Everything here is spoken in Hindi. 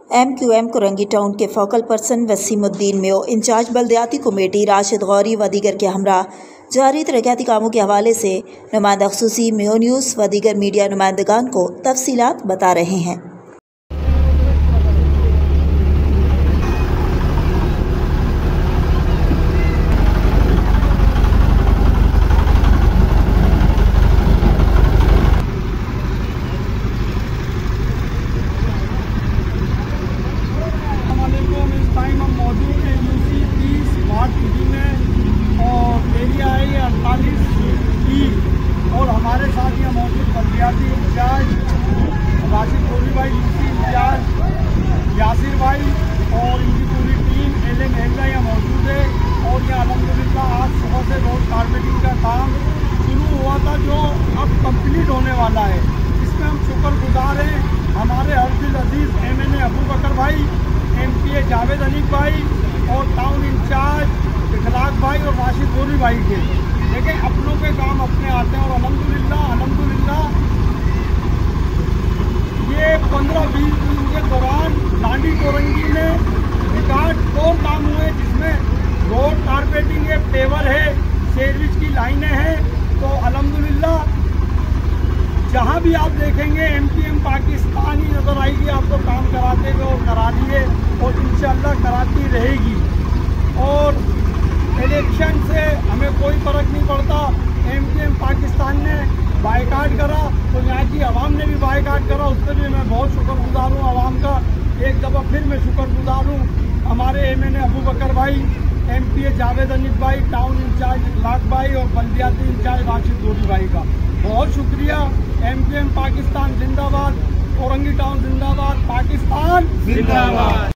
MQM कोरंगी टाउन के focal person Waseemuddin Mayo, incharge बल्दियाती कमेटी राशिद गौरी व दीगर के हमरा जारी तरक्याती कामों के हवाले से नुमाइंदा ख़ुसूसी मेयो न्यूज़ व दीगर मीडिया नुमाइंदगान को तफसीलात बता रहे हैं। टाइम हम मौजूद हैं UC 30 स्मार्ट सिटी में और एरिया है ये 48E और हमारे साथ यहाँ मौजूद बल्दियाती इंचार्ज राशिद गौरी भाई, UC इंचार्ज यासिर भाई और इनकी पूरी टीम LM हेल्ला यहाँ मौजूद है। और यहाँ अल्हम्दुलिल्लाह आज सुबह से रोड कारपेटिंग का काम शुरू हुआ था जो अब कंप्लीट होने वाला है। इसमें हम शुक्रगुजार हैं हमारे हरदिल अजीज़ MNA अबू बकर भाई, MPA जावेद अनीक भाई और टाउन इंचार्ज इखलाक भाई और राशिद गौरी भाई के। देखें अपनों के काम अपने आते हैं और अल्हम्दुलिल्लाह ये 15-20 दिन के दौरान लांडी कोरंगी में रिकॉर्ड 4 काम हुए, जिसमें रोड कारपेटिंग है, पेवर है, सैंडविच की लाइनें हैं। तो अल्हम्दुलिल्लाह जहाँ भी आप देखेंगे MQM पाकिस्तान ही नज़र आएगी आपको काम कराते हुए और करा दिए और इंशाअल्लाह कराती रहेगी। और इलेक्शन से हमें कोई फ़र्क नहीं पड़ता। MQM पाकिस्तान ने बायकाट करा तो यहाँ की आवाम ने भी बायकाट करा, उस पर भी मैं बहुत शुक्रगुजार हूँ आवाम का। एक दफ़ा फिर मैं शुक्रगुजार हूँ हमारे MNA अबू बकर भाई, MPA जावेद अनीक भाई, टाउन इंचार्ज इखलाक भाई और बल्दियाती इंचार्ज राशिद गौरी भाई का बहुत शुक्रिया। MQM पाकिस्तान जिंदाबाद, कोरंगी टाउन जिंदाबाद, पाकिस्तान जिंदाबाद।